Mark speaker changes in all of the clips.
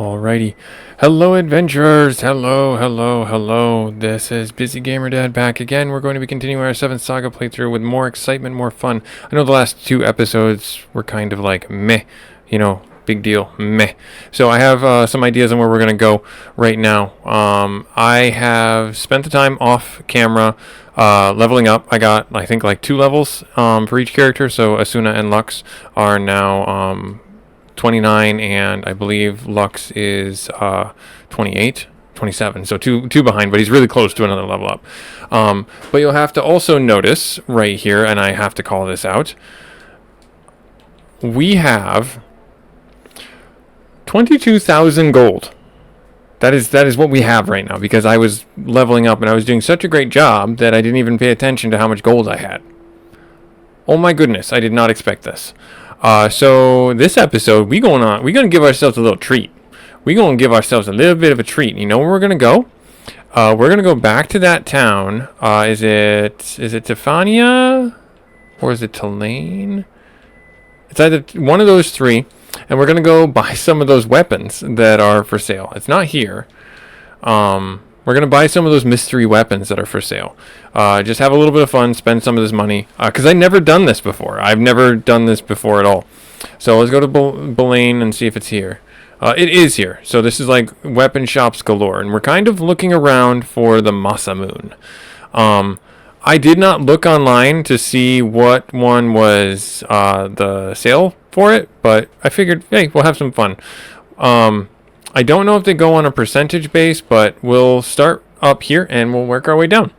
Speaker 1: Alrighty. Hello, adventurers. Hello. This is busygamerdad back again. We're going to be continuing our 7th Saga playthrough with more excitement, more fun. I know the last 2 episodes were kind of like meh, big deal, meh. So I have some ideas on where we're going to go right now. I have spent the time off camera leveling up. I got, I think, like 2 levels for each character. So Asuna and Lux are now 29, and I believe Lux is 28, 27. So two behind, but he's really close to another level up. But you'll have to also notice right here, and I have to call this out, we have 22,000 gold. That is what we have right now, because I was leveling up and I was doing such a great job that I didn't even pay attention to how much gold I had. Oh my goodness, I did not expect this. So this episode, we're gonna give ourselves a little treat. We're gonna give ourselves a little bit of a treat. You know where we're gonna go? We're gonna go back to that town. Is it Tefania? Or is it Tulane? It's either one of those 3. And we're gonna go buy some of those weapons that are for sale. It's not here. We're going to buy some of those mystery weapons that are for sale. Just have a little bit of fun, spend some of this money. Because I've never done this before. I've never done this before at all. So let's go to Belaine and see if it's here. It is here. So this is like weapon shops galore. And we're kind of looking around for the Masamune. I did not look online to see what one was the sale for it. But I figured, hey, we'll have some fun. I don't know if they go on a percentage base, but we'll start up here and we'll work our way down.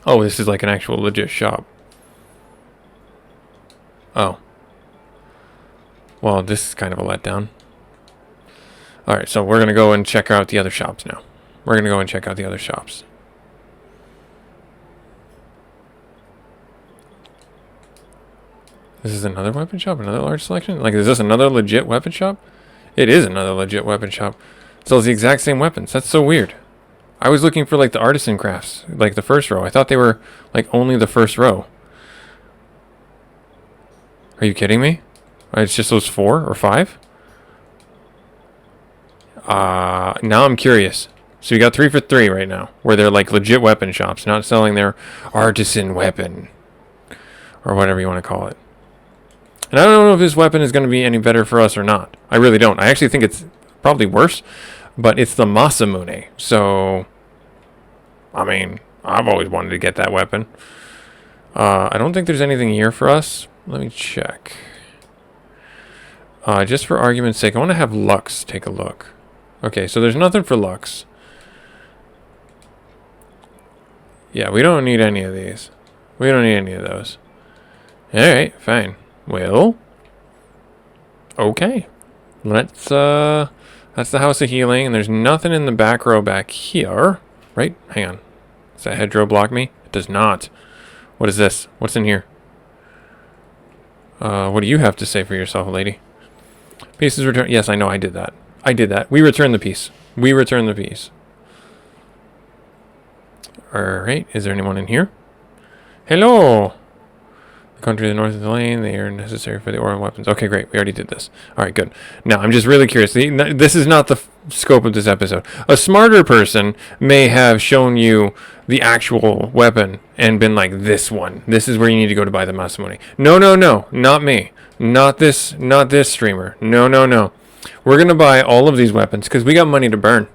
Speaker 1: Oh, this is like an actual legit shop. Oh. Well, this is kind of a letdown. Alright, so we're going to go and check out the other shops now. We're going to go and check out the other shops. This is another weapon shop? Another large selection? Like, is this another legit weapon shop? It is another legit weapon shop. Sells the exact same weapons. That's so weird. I was looking for like the artisan crafts, like the first row. I thought they were like only the first row. Are you kidding me? It's just those 4 or 5? Now I'm curious. So you got 3 for 3 right now, where they're like legit weapon shops, not selling their artisan weapon. Or whatever you want to call it. And I don't know if this weapon is going to be any better for us or not. I really don't. I actually think it's probably worse. But it's the Masamune. So, I mean, I've always wanted to get that weapon. I don't think there's anything here for us. Let me check. Just for argument's sake, I want to have Lux take a look. Okay, so there's nothing for Lux. Yeah, we don't need any of these. We don't need any of those. Alright, fine. Well, okay. Let's, that's the House of Healing, and there's nothing in the back row back here. Right? Hang on. Does that hedgerow block me? It does not. What is this? What's in here? What do you have to say for yourself, lady? Pieces returned. Yes, I know, I did that. I did that. We returned the piece. We returned the piece. Alright, is there anyone in here? Hello! Country to the north of the lane, they are necessary for the ore and weapons. Okay, great. We already did this. Alright, good. Now, I'm just really curious. This is not the scope of this episode. A smarter person may have shown you the actual weapon and been like, this one. This is where you need to go to buy the Masamune. No. Not me. Not this streamer. No. We're going to buy all of these weapons because we got money to burn.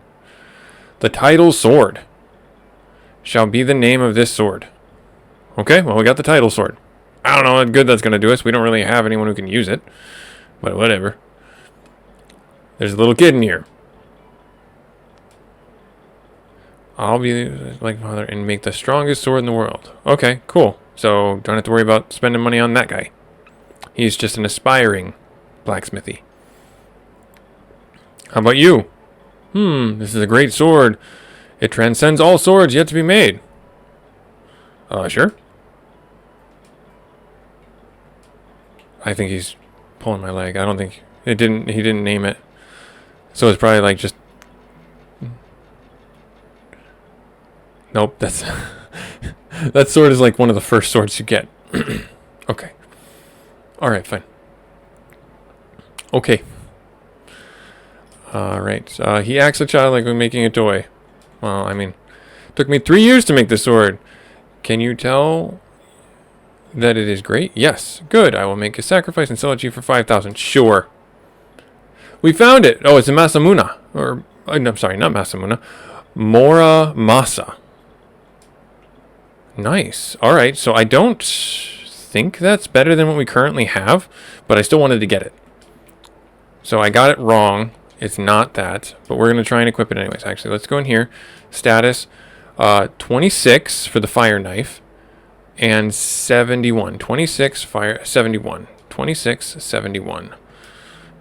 Speaker 1: The title sword shall be the name of this sword. Okay, well, we got the title sword. I don't know what good that's going to do us. We don't really have anyone who can use it. But whatever. There's a little kid in here. I'll be like father and make the strongest sword in the world. Okay, cool. So don't have to worry about spending money on that guy. He's just an aspiring blacksmithy. How about you? This is a great sword. It transcends all swords yet to be made. Sure. I think he's pulling my leg. I don't think he didn't name it. So it's probably like just nope, that's that sword is like one of the first swords you get. Okay. Alright, fine. Okay. Alright. He acts a child like we're making a toy. Well, I mean, it took me 3 years to make this sword. Can you tell that it is great? Yes. Good. I will make a sacrifice and sell it to you for 5,000. Sure. We found it. Oh, it's a Masamuna. Or, I'm sorry, not Masamuna. Mora Masa. Nice. Alright, so I don't think that's better than what we currently have, but I still wanted to get it. So I got it wrong. It's not that, but we're going to try and equip it anyways. Actually, let's go in here. Status, 26 for the fire knife, and 71. 26, fire, 71. 26, 71.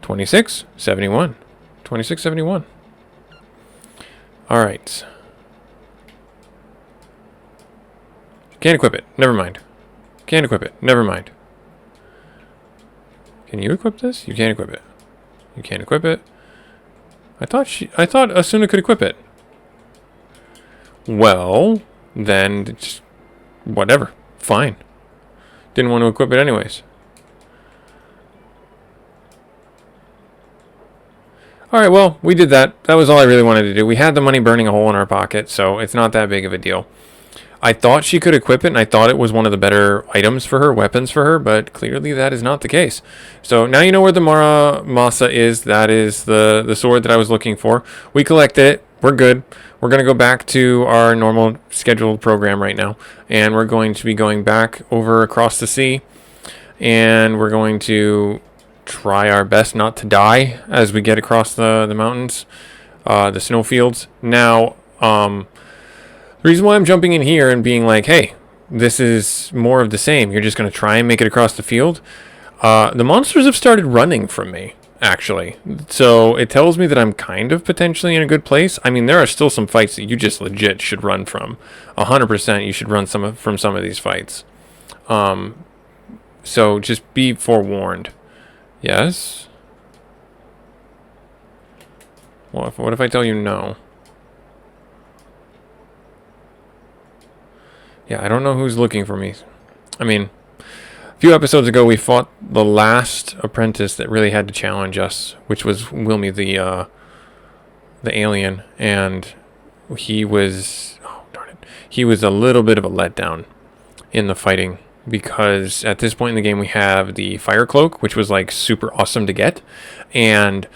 Speaker 1: 26, 71. 26, 71. All right. Can't equip it. Never mind. Can't equip it. Never mind. Can you equip this? You can't equip it. You can't equip it. I thought Asuna could equip it. Well, then just whatever. Fine. Didn't want to equip it anyways. Alright, well, we did that. That was all I really wanted to do. We had the money burning a hole in our pocket, so it's not that big of a deal. I thought she could equip it, and I thought it was one of the better items for her, weapons for her, but clearly that is not the case. So now you know where the Mara Masa is. That is the sword that I was looking for. We collected it. We're good. We're going to go back to our normal scheduled program right now, and we're going to be going back over across the sea, and we're going to try our best not to die as we get across the mountains, the snowfields. Now, the reason why I'm jumping in here and being like, hey, this is more of the same. You're just going to try and make it across the field. The monsters have started running from me, actually. So it tells me that I'm kind of potentially in a good place. I mean, there are still some fights that you just legit should run from. 100% you should run from some of these fights. So just be forewarned. Yes? What if I tell you no? Yeah, I don't know who's looking for me. I mean, a few episodes ago we fought the last apprentice that really had to challenge us, which was Wilmy the alien, and he was, oh darn it, he was a little bit of a letdown in the fighting, because at this point in the game we have the fire cloak, which was like super awesome to get, and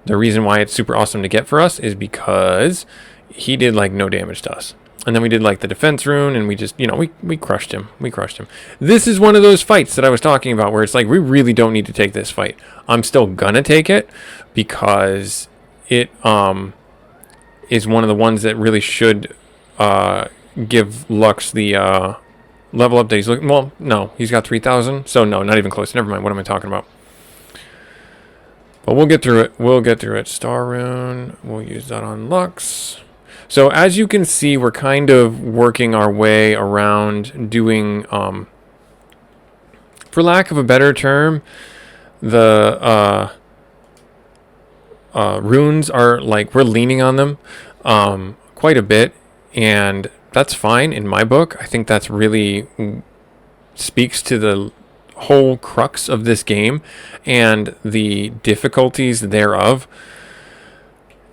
Speaker 1: the reason why it's super awesome to get for us is because he did like no damage to us. And then we did like the defense rune, and we just, you know, we crushed him. We crushed him. This is one of those fights that I was talking about where it's like, we really don't need to take this fight. I'm still gonna take it because it is one of the ones that really should give Lux the level up that he's looking. Well, no, he's got 3,000. So no, not even close. Never mind. What am I talking about? But we'll get through it. We'll get through it. Star rune. We'll use that on Lux. So as you can see, we're kind of working our way around doing, for lack of a better term, the runes are like, we're leaning on them quite a bit, and that's fine in my book. I think that's really speaks to the whole crux of this game and the difficulties thereof.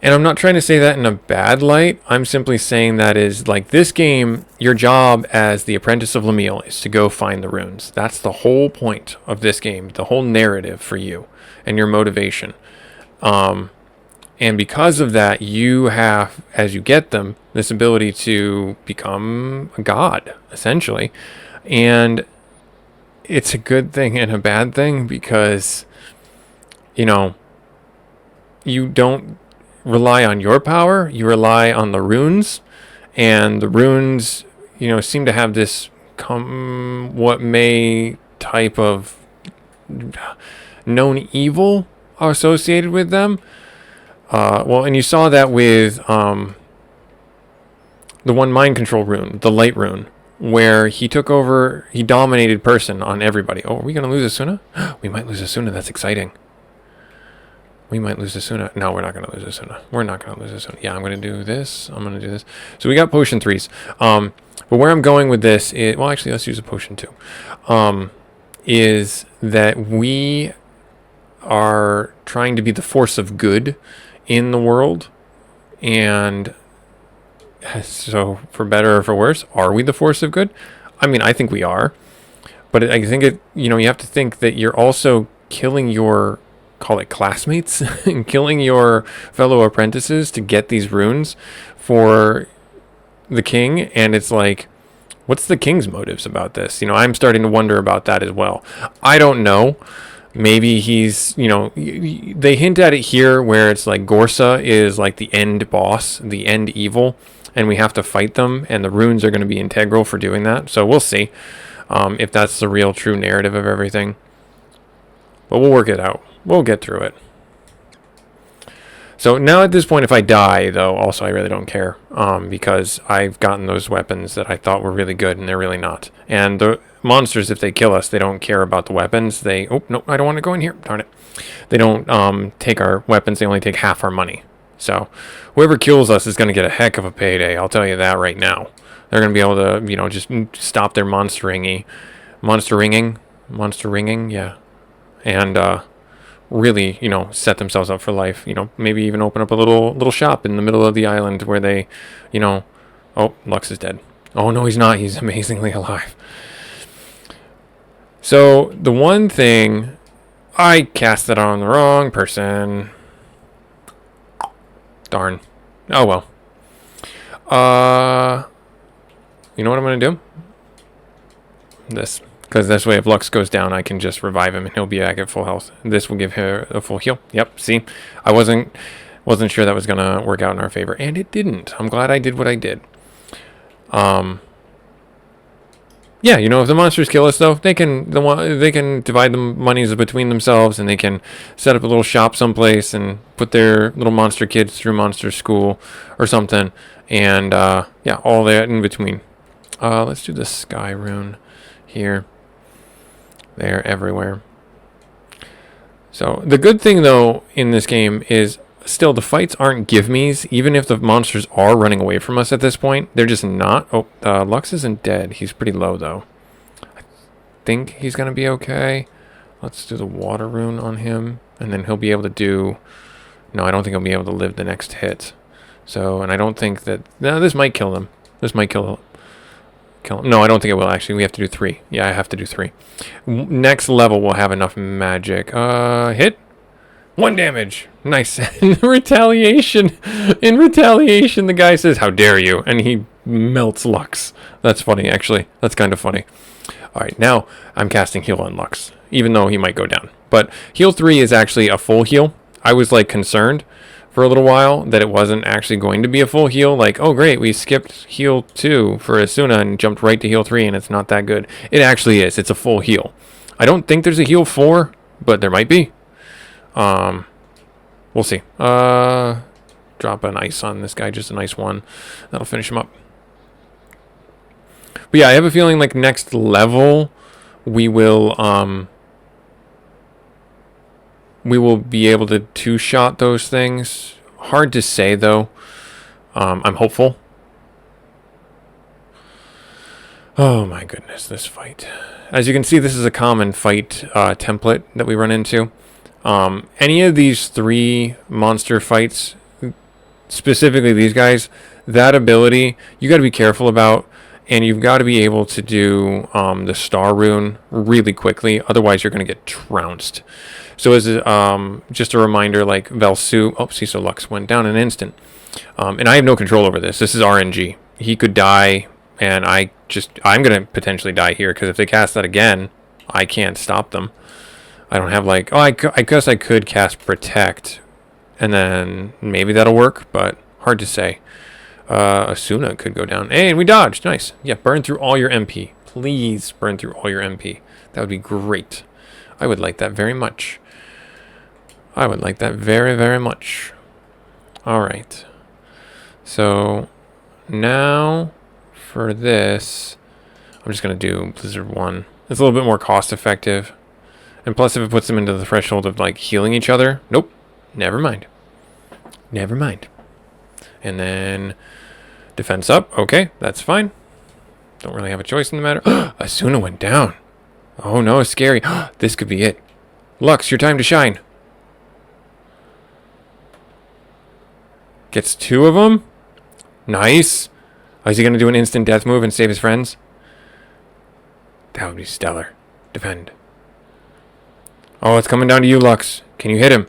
Speaker 1: And I'm not trying to say that in a bad light. I'm simply saying that is like this game, your job as the apprentice of Lemuel is to go find the runes. That's the whole point of this game, the whole narrative for you and your motivation. And because of that, you have, as you get them, this ability to become a god, essentially. And it's a good thing and a bad thing because, you know, you don't rely on your power, you rely on the runes, and the runes, you know, seem to have this what may type of known evil associated with them. Well, and you saw that with the one mind control rune, the light rune, where he took over, he dominated person on everybody. Oh, are we going to lose Asuna? We might lose Asuna. That's exciting. We might lose Asuna. No, we're not going to lose Asuna. We're not going to lose Asuna. Yeah, I'm going to do this. I'm going to do this. So we got potion 3s. But where I'm going with this is, well, actually, let's use a potion 2. Is that we are trying to be the force of good in the world. And so, for better or for worse, are we the force of good? I mean, I think we are. But I think you have to think that you're also killing your, call it classmates, and killing your fellow apprentices to get these runes for the king. And it's like, what's the king's motives about this? I'm starting to wonder about that as well. I don't know. Maybe he's, they hint at it here where it's like Gorsa is like the end boss, the end evil, and we have to fight them, and the runes are going to be integral for doing that. So we'll see if that's the real true narrative of everything. But we'll work it out. We'll get through it. So now at this point, if I die, though, also I really don't care because I've gotten those weapons that I thought were really good, and they're really not. And the monsters, if they kill us, they don't care about the weapons. Oh, no, I don't want to go in here. Darn it. They don't take our weapons. They only take half our money. So whoever kills us is going to get a heck of a payday. I'll tell you that right now. They're going to be able to, just stop their monster ringing, yeah. And really, set themselves up for life. Maybe even open up a little shop in the middle of the island where they, oh, Lux is dead. Oh, no, he's not. He's amazingly alive. So the one thing, I cast it on the wrong person. Darn. Oh, well. You know what I'm going to do? This. Because this way, if Lux goes down, I can just revive him, and he'll be back at full health. This will give her a full heal. Yep, see? I wasn't sure that was going to work out in our favor, and it didn't. I'm glad I did what I did. Yeah, if the monsters kill us, though, they can divide the monies between themselves, and they can set up a little shop someplace and put their little monster kids through monster school or something, and yeah, all that in between. Let's do the sky rune here. They're everywhere. So the good thing, though, in this game is still the fights aren't give-me's. Even if the monsters are running away from us at this point, they're just not. Oh, Lux isn't dead. He's pretty low, though. I think he's going to be okay. Let's do the water rune on him, and then he'll be able to do... No, I don't think he'll be able to live the next hit. So, and I don't think that... No, this might kill them. This might kill him. No, I don't think it will, actually. We have to do 3. Yeah, I have to do 3. Next level, we'll have enough magic. Hit? 1 damage. Nice. In retaliation, the guy says, "How dare you?" And he melts Lux. That's funny, actually. That's kind of funny. All right, now I'm casting heal on Lux, even though he might go down. But heal 3 is actually a full heal. I was, concerned for a little while that it wasn't actually going to be a full heal. Oh, great, we skipped heal 2 for Asuna and jumped right to heal 3, and it's not that good. It actually is. It's a full heal. I don't think there's a heal 4, but there might be. We'll see. Drop an ice on this guy, just a nice one. That'll finish him up. But yeah, I have a feeling next level we will be able to two-shot those things. Hard to say, though. I'm hopeful. Oh my goodness, this fight. As you can see, this is a common fight template that we run into. Any of these 3 monster fights, specifically these guys, that ability you got to be careful about, and you've got to be able to do the star rune really quickly, otherwise you're going to get trounced. So as just a reminder, Velsu, oh, see, so Lux went down in an instant, and I have no control over this. This is RNG. He could die, and I'm going to potentially die here, because if they cast that again, I can't stop them. I don't have I guess I could cast Protect, and then maybe that'll work, but hard to say. Asuna could go down. Hey, and we dodged. Nice. Yeah, burn through all your MP. Please burn through all your MP. That would be great. I would like that very much. I would like that very, very much. All right. So now for this, I'm just going to do Blizzard 1. It's a little bit more cost effective. And plus, if it puts them into the threshold of healing each other, nope, never mind. Never mind. And then defense up. Okay, that's fine. Don't really have a choice in the matter. Asuna went down. Oh no, it's scary. This could be it. Lux, your time to shine. Gets 2 of them. Nice. Oh, is he going to do an instant death move and save his friends? That would be stellar. Defend. Oh, it's coming down to you, Lux. Can you hit him?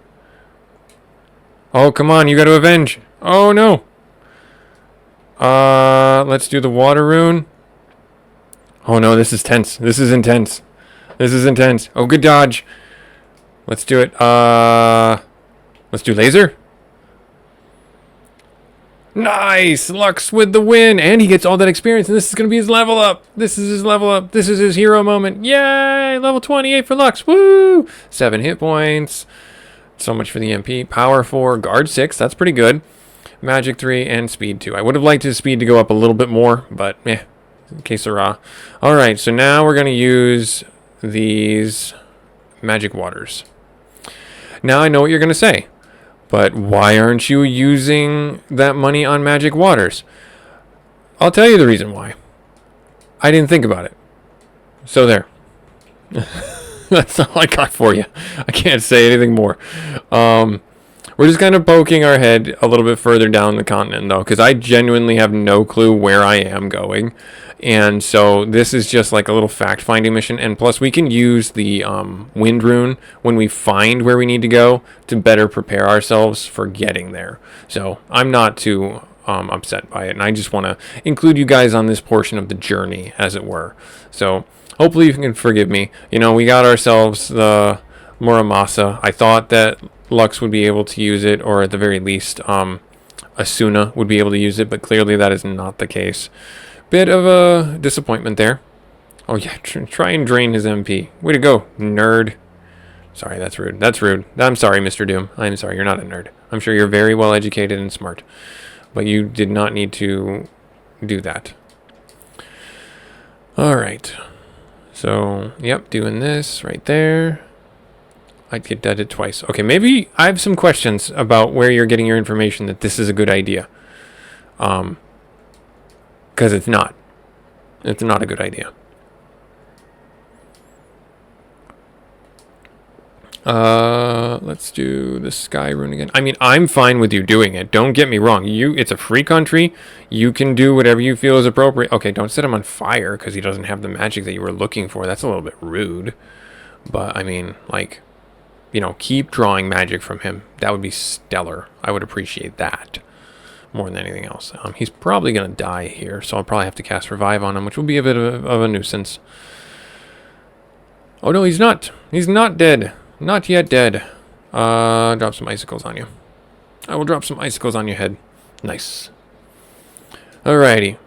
Speaker 1: Oh, come on. You got to avenge. Oh, no. Let's do the water rune. Oh, no. This is tense. This is intense. This is intense. Oh, good dodge. Let's do it. Let's do laser. Nice! Lux with the win! And he gets all that experience, and this is going to be his level up! This is his level up! This is his hero moment! Yay! Level 28 for Lux! Woo! 7 hit points. So much for the MP. Power 4, guard 6, that's pretty good. Magic 3, and speed 2. I would have liked his speed to go up a little bit more, but que sera. Alright, so now we're going to use these magic waters. Now I know what you're going to say. But why aren't you using that money on magic waters? I'll tell you the reason why. I didn't think about it. So there. That's all I got for you. I can't say anything more. We're just kind of poking our head a little bit further down the continent, though, because I genuinely have no clue where I am going. And so this is just like a little fact-finding mission. And plus, we can use the wind rune when we find where we need to go to better prepare ourselves for getting there. So I'm not too upset by it. And I just want to include you guys on this portion of the journey, as it were. So hopefully you can forgive me. You know, we got ourselves the Muramasa. I thought that Lux would be able to use it, or at the very least, Asuna would be able to use it, but clearly that is not the case. Bit of a disappointment there. Oh yeah, try and drain his MP. Way to go, nerd. Sorry, that's rude. That's rude. I'm sorry, Mr. Doom. I'm sorry, you're not a nerd. I'm sure you're very well educated and smart, but you did not need to do that. Alright. So, yep, doing this right there. I'd get deaded twice. Okay, maybe I have some questions about where you're getting your information that this is a good idea. Because it's not. It's not a good idea. Let's do the sky rune again. I mean, I'm fine with you doing it. Don't get me wrong. It's a free country. You can do whatever you feel is appropriate. Okay, don't set him on fire because he doesn't have the magic that you were looking for. That's a little bit rude. But, I mean, like, you know, keep drawing magic from him. That would be stellar. I would appreciate that more than anything else. He's probably going to die here, so I'll probably have to cast Revive on him, which will be a bit of a nuisance. Oh, no, he's not. He's not dead. Not yet dead. Drop some icicles on you. I will drop some icicles on your head. Nice. Alrighty.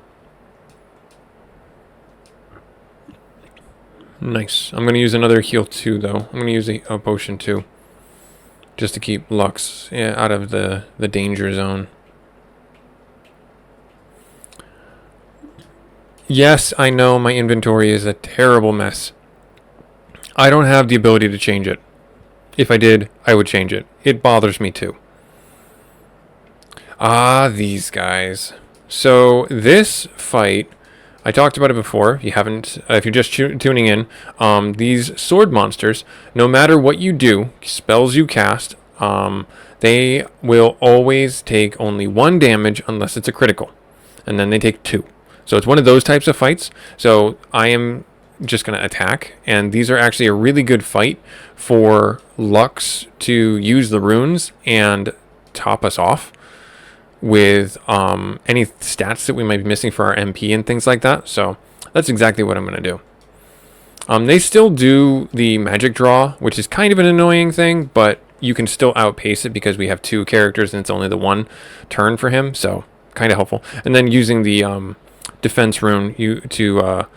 Speaker 1: Nice. I'm going to use another heal too, though. I'm going to use a potion too. Just to keep Lux out of the danger zone. Yes, I know my inventory is a terrible mess. I don't have the ability to change it. If I did, I would change it. It bothers me too. Ah, these guys. So this fight, I talked about it before. If you haven't, if you're just tuning in, these sword monsters, no matter what you do, spells you cast, they will always take only 1 damage unless it's a critical, and then they take 2. So it's one of those types of fights. So I am just going to attack, and these are actually a really good fight for Lux to use the runes and top us off with any stats that we might be missing for our MP and things like that. So that's exactly what I'm going to do. They still do the magic draw, which is kind of an annoying thing, but you can still outpace it because we have 2 characters and it's only the 1 turn for him, so kind of helpful. And then using the defense rune to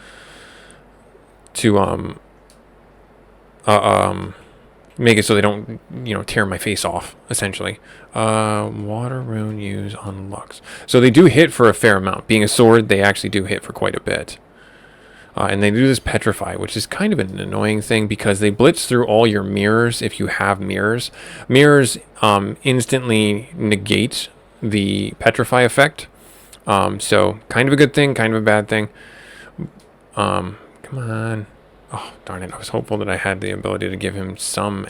Speaker 1: make it so they don't, tear my face off, essentially. Water rune use on Lux. So they do hit for a fair amount. Being a sword, they actually do hit for quite a bit. And they do this petrify, which is kind of an annoying thing because they blitz through all your mirrors if you have mirrors. Mirrors instantly negate the petrify effect. So kind of a good thing, kind of a bad thing. Come on. Oh, darn it. I was hopeful that I had the ability to give him some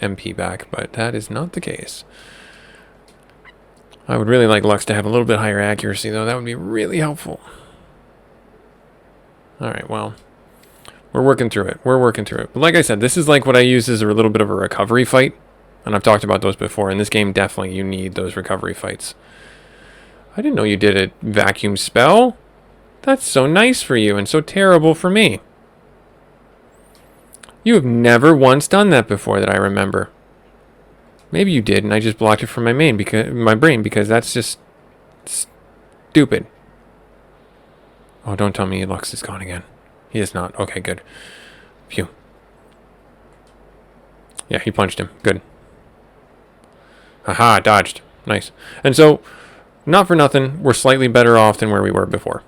Speaker 1: MP back, but that is not the case. I would really like Lux to have a little bit higher accuracy, though. That would be really helpful. Alright, well, we're working through it. We're working through it. But like I said, this is like what I use as a little bit of a recovery fight. And I've talked about those before. In this game, definitely you need those recovery fights. I didn't know you did a vacuum spell. That's so nice for you and so terrible for me. You have never once done that before that I remember. Maybe you did, and I just blocked it from my brain because that's just stupid. Oh, don't tell me Lux is gone again. He is not. Okay, good. Phew. Yeah, he punched him. Good. Haha, dodged. Nice. And so, not for nothing, we're slightly better off than where we were before.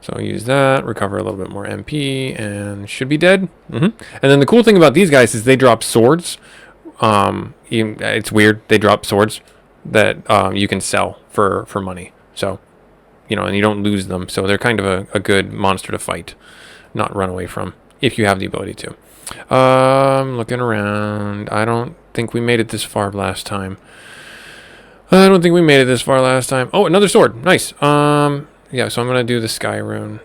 Speaker 1: So I'll use that, recover a little bit more MP, and should be dead. And then the cool thing about these guys is they drop swords. It's weird. They drop swords that you can sell for money. So, and you don't lose them. So they're kind of a good monster to fight, not run away from, if you have the ability to. Looking around. I don't think we made it this far last time. Oh, another sword. Nice. Yeah, so I'm going to do the star rune,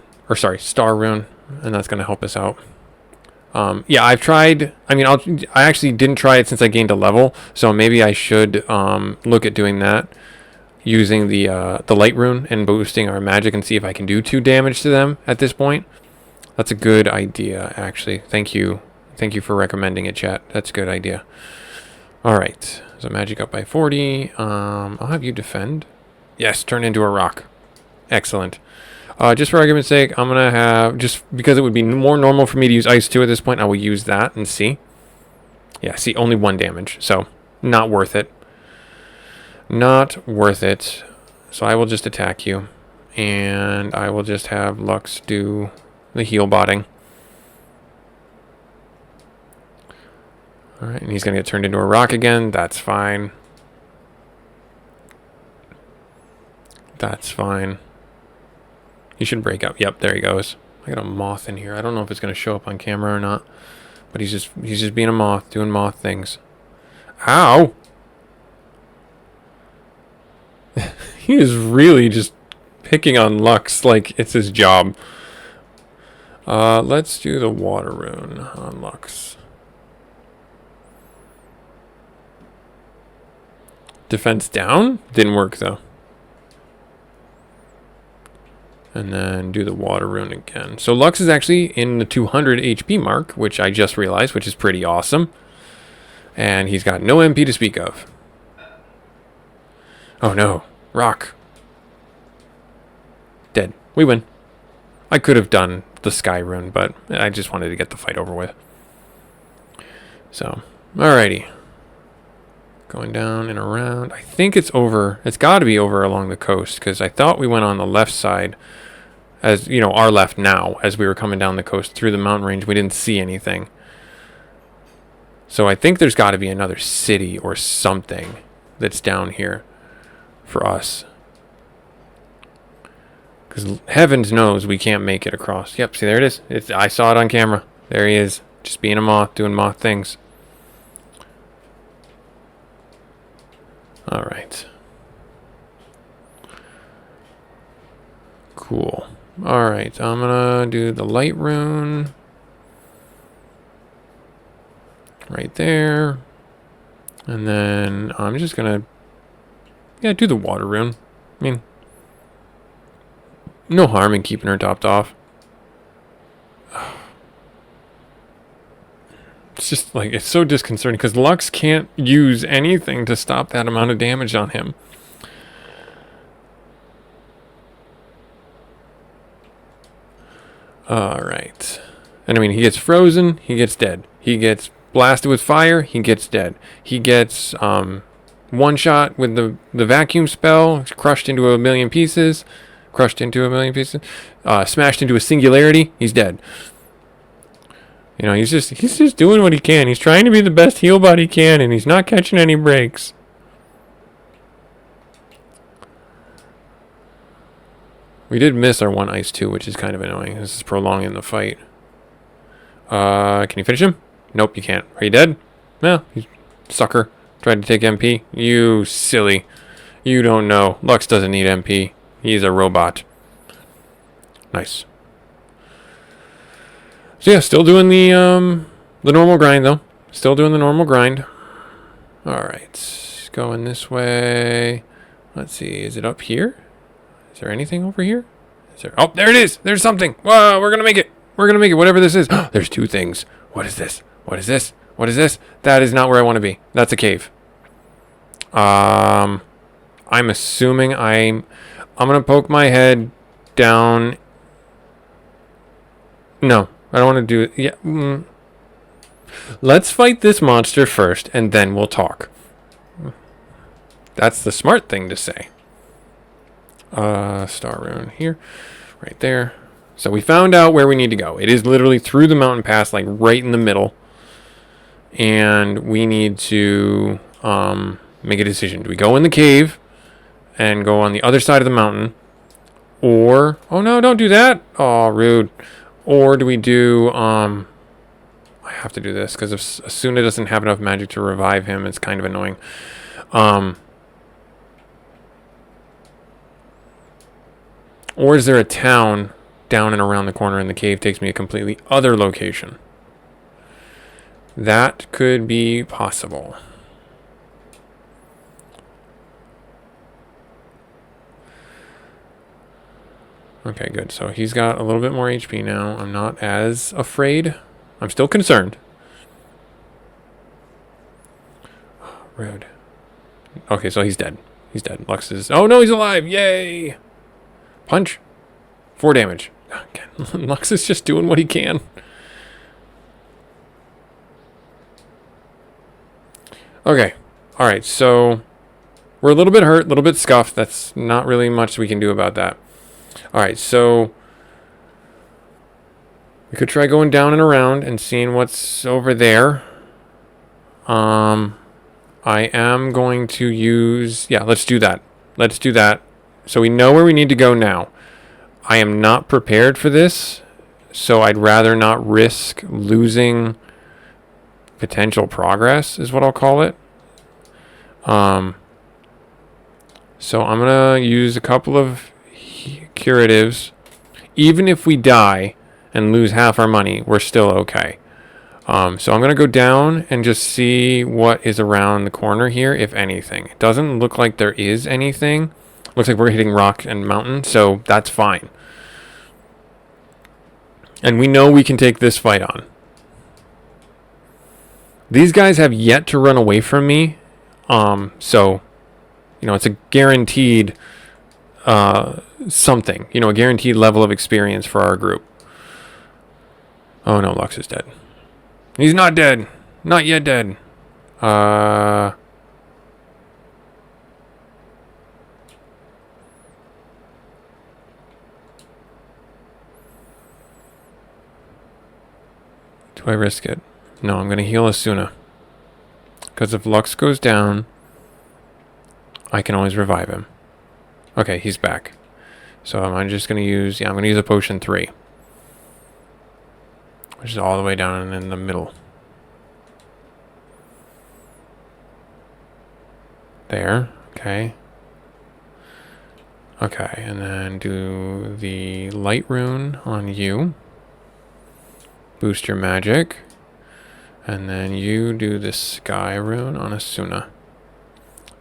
Speaker 1: and that's going to help us out. Yeah, I've tried, I actually didn't try it since I gained a level, so maybe I should look at doing that, using the light rune and boosting our magic and see if I can do 2 damage to them at this point. That's a good idea, actually. Thank you for recommending it, chat. That's a good idea. Alright, so magic up by 40. I'll have you defend. Yes, turn into a rock. Excellent. Just for argument's sake, I'm going to have, just because it would be more normal for me to use Ice 2 at this point, I will use that and see. Yeah, see, only 1 damage, so not worth it. Not worth it. So I will just attack you, and I will just have Lux do the heal botting. Alright, and he's going to get turned into a rock again. That's fine. That's fine. He should break up. Yep, there he goes. I got a moth in here. I don't know if it's going to show up on camera or not. But he's just being a moth, doing moth things. Ow! He is really just picking on Lux like it's his job. Let's do the water rune on Lux. Defense down? Didn't work though. And then do the water rune again. So Lux is actually in the 200 HP mark, which I just realized, which is pretty awesome. And he's got no MP to speak of. Oh no. Rock. Dead. We win. I could have done the sky rune, but I just wanted to get the fight over with. So, alrighty. Going down and around. I think it's over. It's got to be over along the coast, because I thought we went on the left side, as our left now, as we were coming down the coast through the mountain range. We didn't see anything. So I think there's got to be another city or something that's down here for us. Because heavens knows we can't make it across. Yep, see, there it is. I saw it on camera. There he is, just being a moth, doing moth things. All right. Cool. All right, I'm gonna do the light rune right there, and then I'm just gonna do the water rune. I mean, no harm in keeping her topped off. It's just like, it's so disconcerting because Lux can't use anything to stop that amount of damage on him. Alright. And I mean, he gets frozen, he gets dead. He gets blasted with fire, he gets dead. He gets one shot with the vacuum spell, crushed into a million pieces. Smashed into a singularity, he's dead. He's just doing what he can. He's trying to be the best heal bot he can, and he's not catching any breaks. We did miss our one ice too, which is kind of annoying. This is prolonging the fight. Can you finish him? Nope, you can't. Are you dead? No, you sucker. Tried to take MP. You silly. You don't know. Lux doesn't need MP. He's a robot. Nice. So yeah, still doing the normal grind though. Still doing the normal grind. Alright. Going this way. Let's see. Is it up here? Is there anything over here? Is there? Oh, there it is. There's something. Whoa, we're gonna make it. We're gonna make it. Whatever this is. There's two things. What is this? What is this? What is this? That is not where I want to be. That's a cave. I'm assuming I'm gonna poke my head down. No, I don't want to do it. Yeah. Let's fight this monster first, and then we'll talk. That's the smart thing to say. Star rune here, right there. So we found out where we need to go. It is literally through the mountain pass, like right in the middle. And we need to make a decision. Do we go in the cave and go on the other side of the mountain? Or, oh no, don't do that. Oh, rude. Or do we do, I have to do this because if Asuna doesn't have enough magic to revive him, it's kind of annoying. Or is there a town down and around the corner and the cave takes me a completely other location? That could be possible. Okay, good. So he's got a little bit more HP now. I'm not as afraid. I'm still concerned. Rude. Okay, so he's dead. He's dead. Lux is... Oh, no, he's alive. Yay. Punch. 4 damage. Again, Lux is just doing what he can. Okay. Alright, so... We're a little bit hurt, a little bit scuffed. That's not really much we can do about that. Alright, so... We could try going down and around and seeing what's over there. I am going to use... Yeah, let's do that. Let's do that. So we know where we need to go now. I am not prepared for this, so I'd rather not risk losing potential progress, is what I'll call it. So I'm going to use a couple of curatives. Even if we die and lose half our money, we're still okay. So I'm going to go down and just see what is around the corner here, if anything. It doesn't look like there is anything. Looks like we're hitting rock and mountain, so that's fine. And we know we can take this fight on. These guys have yet to run away from me. So, you know, it's a guaranteed something. You know, a guaranteed level of experience for our group. Oh no, Lux is dead. He's not dead. Not yet dead. Do I risk it? No, I'm going to heal Asuna. Because if Lux goes down, I can always revive him. Okay, he's back. So I'm just going to use... Yeah, I'm going to use a potion 3. Which is all the way down in the middle. There. Okay. Okay, and then do the light rune on you. Boost your magic. And then you do the sky rune on Asuna.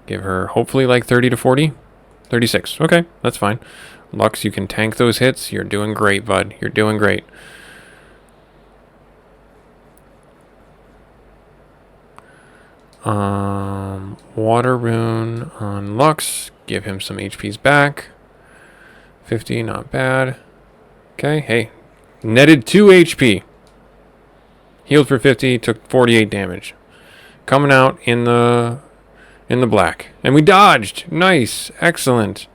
Speaker 1: Give her hopefully like 30 to 40. 36. Okay, that's fine. Lux, you can tank those hits. You're doing great, bud. You're doing great. Water rune on Lux. Give him some HPs back. 50, not bad. Okay, hey. Netted 2 HP. Healed for 50, took 48 damage. Coming out in the black. And we dodged. Nice. Excellent.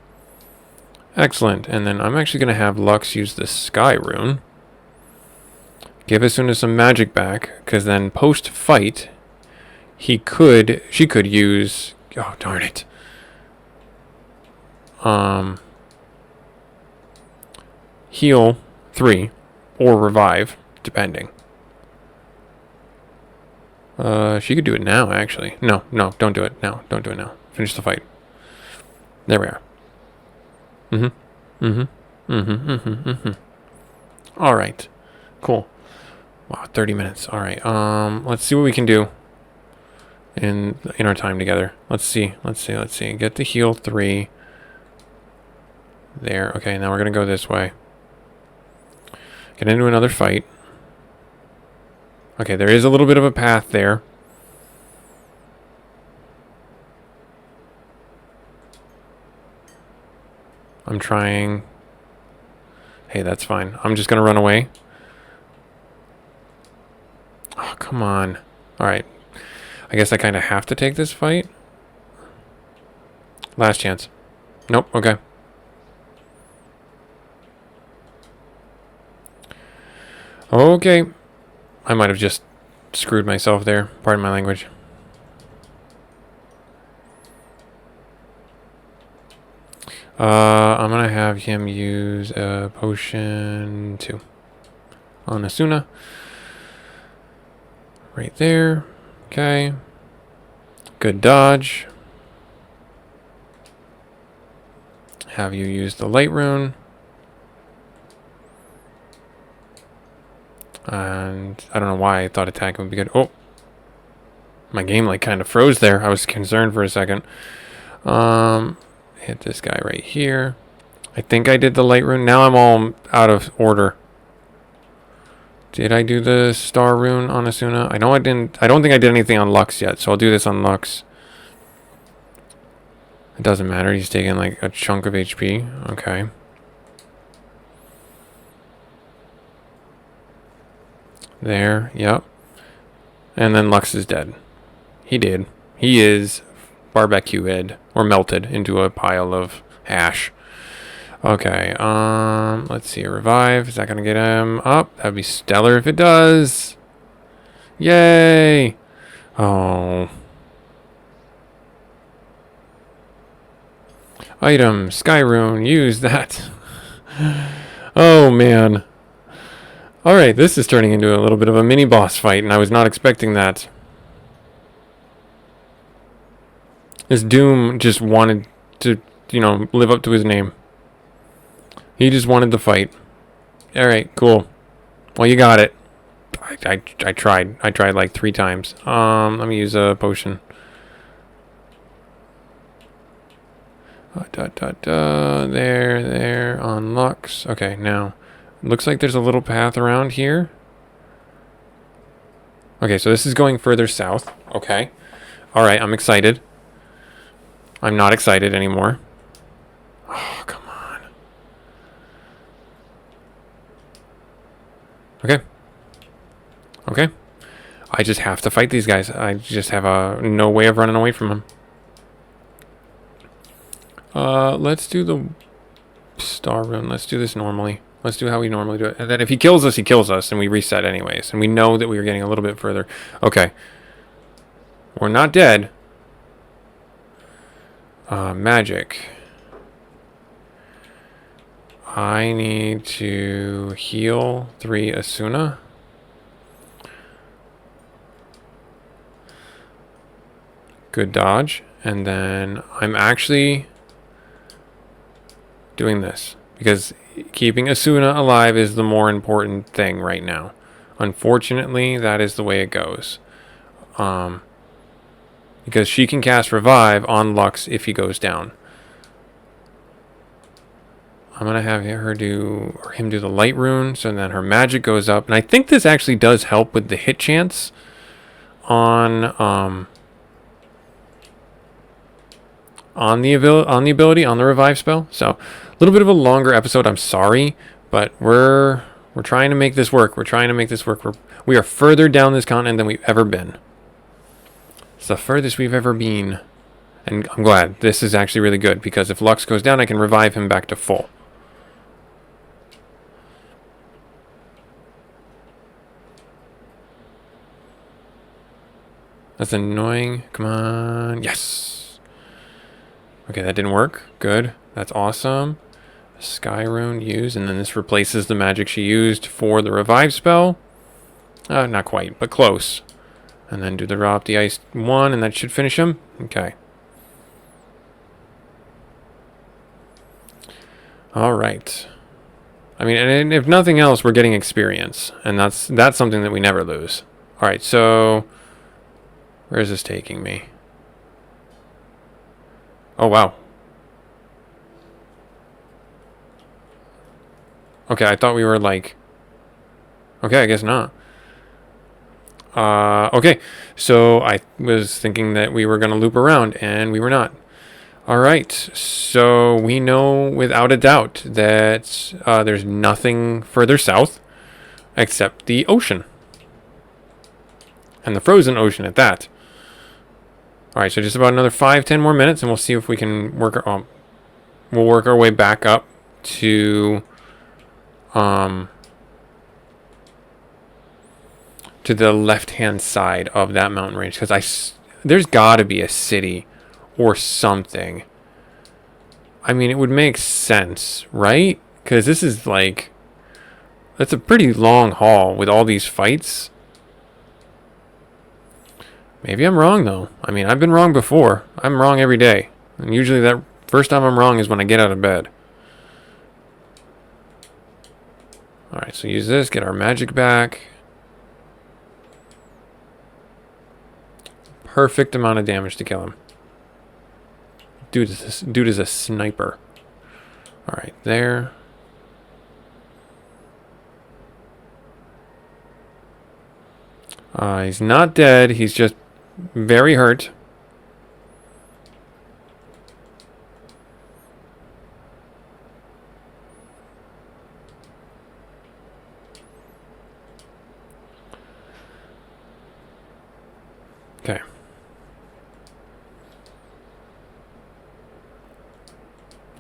Speaker 1: Excellent. And then I'm actually going to have Lux use the sky rune. Give Asuna some magic back, because then post-fight, she could use... Oh, darn it. Heal 3, or revive, depending. She could do it now, actually. No, don't do it now. Don't do it now. Finish the fight. There we are. All right. Cool. Wow, 30 minutes. All right. Let's see what we can do in our time together. Let's see. Get to heal 3. There. Okay, now we're going to go this way. Get into another fight. Okay, there is a little bit of a path there. I'm trying. Hey, that's fine. I'm just going to run away. Oh, come on. Alright. I guess I kind of have to take this fight. Last chance. Nope, okay. Okay. I might have just screwed myself there. Pardon my language. I'm gonna have him use a potion 2 on Asuna. Right there. Okay. Good dodge. Have you use the light rune. And I don't know why I thought attacking would be good. Oh. My game like kind of froze there. I was concerned for a second. Hit this guy right here. I think I did the light rune. Now I'm all out of order. Did I do the star rune on Asuna? I know I didn't. I don't think I did anything on Lux yet, so I'll do this on Lux. It doesn't matter. He's taking like a chunk of HP. Okay. There. Yep. And then Lux is dead. He did. He is barbecued or melted into a pile of ash. Okay, let's see, a revive. Is that gonna get him up? That'd be stellar if it does. Yay! Oh. Item, Sky Rune, use that. Oh man. Alright, this is turning into a little bit of a mini boss fight, and I was not expecting that. This Doom just wanted to, you know, live up to his name. He just wanted the fight. Alright, cool. Well, you got it. I tried. I tried like 3 times. Let me use a potion. There, on Lux. Okay, now. Looks like there's a little path around here. Okay, so this is going further south. Okay. Alright, I'm excited. I'm not excited anymore. Oh, come on. Okay. Okay. I just have to fight these guys. I just have no way of running away from them. Let's do the star rune. Let's do this normally. Let's do how we normally do it. And then if he kills us, he kills us, and we reset anyways. And we know that we are getting a little bit further. Okay. We're not dead. Magic. I need to heal 3 Asuna. Good dodge. And then I'm actually doing this because keeping Asuna alive is the more important thing right now. Unfortunately, that is the way it goes. Because she can cast Revive on Lux if he goes down. I'm going to have him do the Light Rune, so then her magic goes up. And I think this actually does help with the hit chance on the ability, on the Revive spell. So, a little bit of a longer episode, I'm sorry, but we're trying to make this work. We're trying to make this work. We are further down this continent than we've ever been. It's the furthest we've ever been. And I'm glad. This is actually really good, because if Lux goes down, I can revive him back to full. That's annoying. Come on. Yes. Okay, that didn't work. Good. That's awesome. Sky Rune used, and then this replaces the magic she used for the revive spell. Not quite, but close. And then do the raw up the ice 1, and that should finish him. Okay. Alright. I mean, and if nothing else, we're getting experience. And that's something that we never lose. Alright, so... where is this taking me? Oh, wow. Okay, I thought we were like... okay, I guess not. Okay, so I was thinking that we were going to loop around, and we were not. Alright, so we know without a doubt that there's nothing further south except the ocean. And the frozen ocean at that. Alright, so just about another 5-10 more minutes, and we'll see if we can work our... we'll work our way back up to... to the left-hand side of that mountain range, because there's got to be a city or something. I mean, it would make sense, right? Because this is like... that's a pretty long haul with all these fights. Maybe I'm wrong, though. I mean, I've been wrong before. I'm wrong every day. And usually that first time I'm wrong is when I get out of bed. Alright, so use this, get our magic back. Perfect amount of damage to kill him. Dude is a sniper. Alright, there. He's not dead. He's just very hurt. Okay.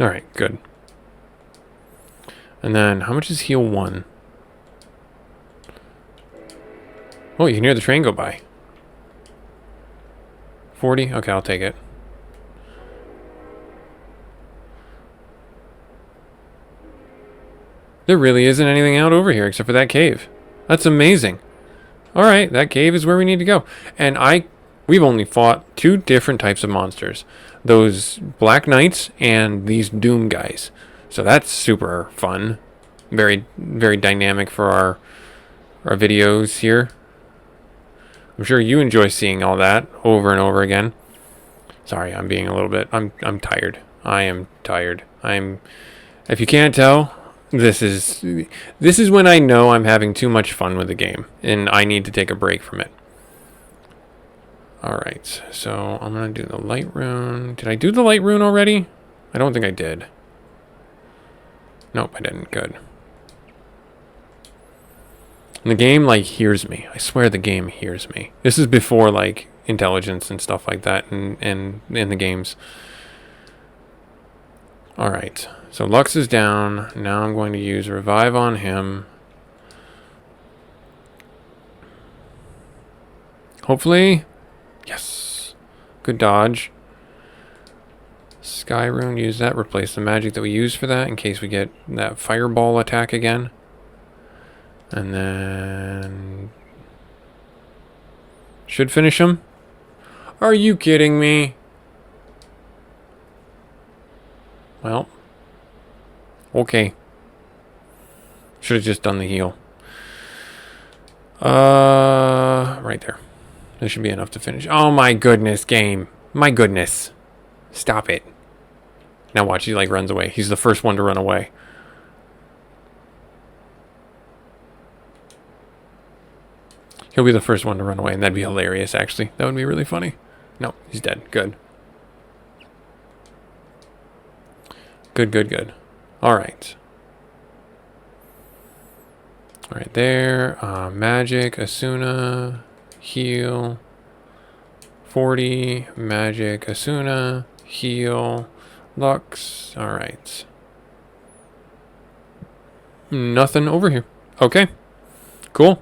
Speaker 1: Alright, good. And then, how much is heal 1? Oh, you can hear the train go by. 40? Okay, I'll take it. There really isn't anything out over here except for that cave. That's amazing. Alright, that cave is where we need to go. And we've only fought 2 different types of monsters. Those Black Knights and these Doom guys. So that's super fun. Very, very dynamic for our videos here. I'm sure you enjoy seeing all that over and over again. Sorry, I'm being a little bit... I'm tired. I am tired. If you can't tell, this is when I know I'm having too much fun with the game, and I need to take a break from it. Alright, so I'm going to do the light rune. Did I do the light rune already? I don't think I did. Nope, I didn't. Good. And the game, like, hears me. I swear the game hears me. This is before, like, intelligence and stuff like that in the games. Alright, so Lux is down. Now I'm going to use Revive on him. Hopefully... yes. Good dodge. Sky Rune, use that. Replace the magic that we used for that in case we get that fireball attack again. And then... should finish him. Are you kidding me? Well. Okay. Should have just done the heal. Right there. This should be enough to finish. Oh my goodness, game. My goodness. Stop it. Now watch, he like runs away. He's the first one to run away. He'll be the first one to run away, and that'd be hilarious, actually. That would be really funny. No, he's dead. Good. Good, good, good. Alright. Alright, there. Magic, Asuna, heal. 40, magic, Asuna, heal, Lux. Alright. Nothing over here. Okay. Cool.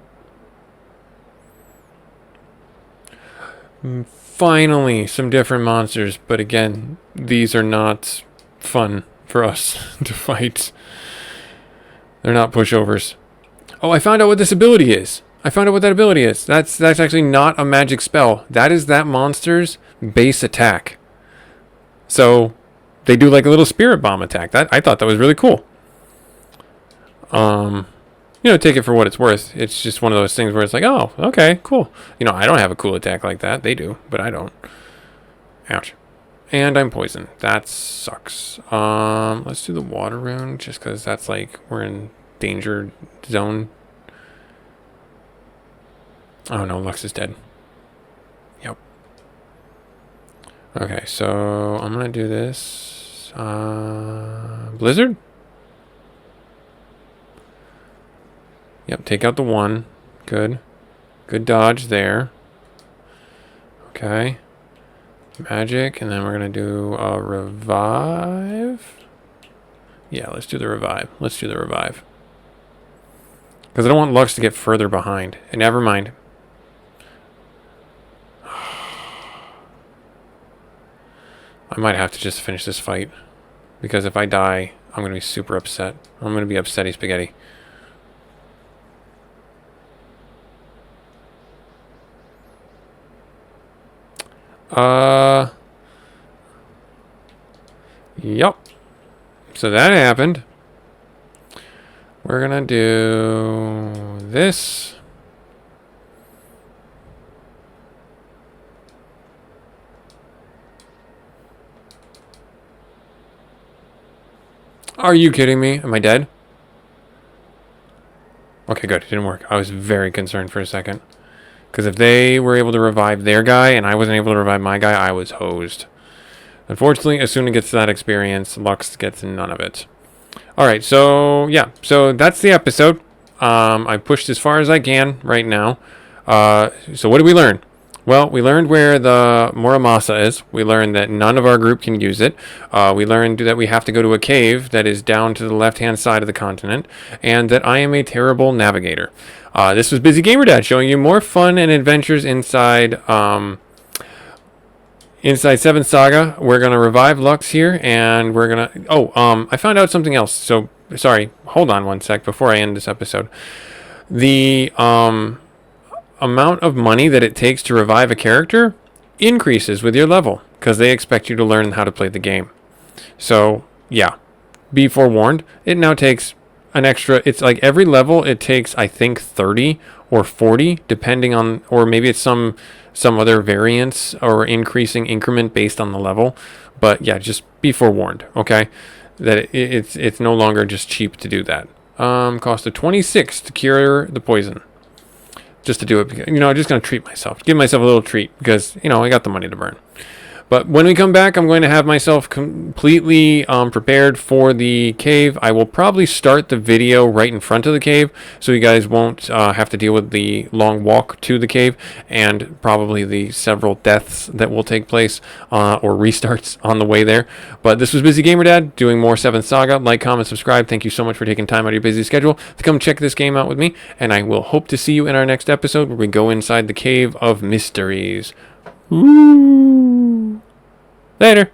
Speaker 1: Finally, some different monsters, but again, these are not fun for us to fight. They're not pushovers. Oh, I found out what this ability is. I found out what that ability is. That's actually not a magic spell. That is that monster's base attack. So they do like a little spirit bomb attack. That I thought that was really cool. Take it for what it's worth. It's just one of those things where it's like, oh, okay, cool. I don't have a cool attack like that. They do, but I don't. Ouch. And I'm poisoned. That sucks. Let's do the water rune just because that's like we're in danger zone. Oh no, Lux is dead. Yep. Okay, so I'm gonna do this. Blizzard? Yep, take out the one. Good. Good dodge there. Okay. Magic, and then we're gonna do a revive. Yeah, let's do the revive. Let's do the revive. Because I don't want Lux to get further behind. And never mind. I might have to just finish this fight. Because if I die, I'm going to be super upset. I'm going to be upsetty spaghetti. Yup. So that happened. We're going to do this. Are you kidding me? Am I dead? Okay, good. It didn't work. I was very concerned for a second. Because if they were able to revive their guy and I wasn't able to revive my guy, I was hosed. Unfortunately, as soon as it gets to that experience, Lux gets none of it. Alright, so yeah. So that's the episode. I pushed as far as I can right now. So what did we learn? Well, we learned where the Muramasa is. We learned that none of our group can use it. We learned that we have to go to a cave that is down to the left-hand side of the continent, and that I am a terrible navigator. This was Busy Gamer Dad showing you more fun and adventures inside inside 7 Saga. We're gonna revive Lux here, and we're gonna. I found out something else. So sorry. Hold on one sec before I end this episode. The amount of money that it takes to revive a character increases with your level because they expect you to learn how to play the game. So yeah, be forewarned. It now takes an extra. It's like every level it takes, I think, 30 or 40 depending on, or maybe it's some other variance or increasing increment based on the level. But yeah, just be forewarned, okay, that it's no longer just cheap to do that. Cost of 26 to cure the poison. Just to do it, because, I'm just going to treat myself. Give myself a little treat because, I got the money to burn. But when we come back, I'm going to have myself completely prepared for the cave. I will probably start the video right in front of the cave so you guys won't have to deal with the long walk to the cave and probably the several deaths that will take place or restarts on the way there. But this was Busy Gamer Dad doing more 7th Saga. Like, comment, subscribe. Thank you so much for taking time out of your busy schedule to come check this game out with me. And I will hope to see you in our next episode where we go inside the Cave of Mysteries. Ooh. Later.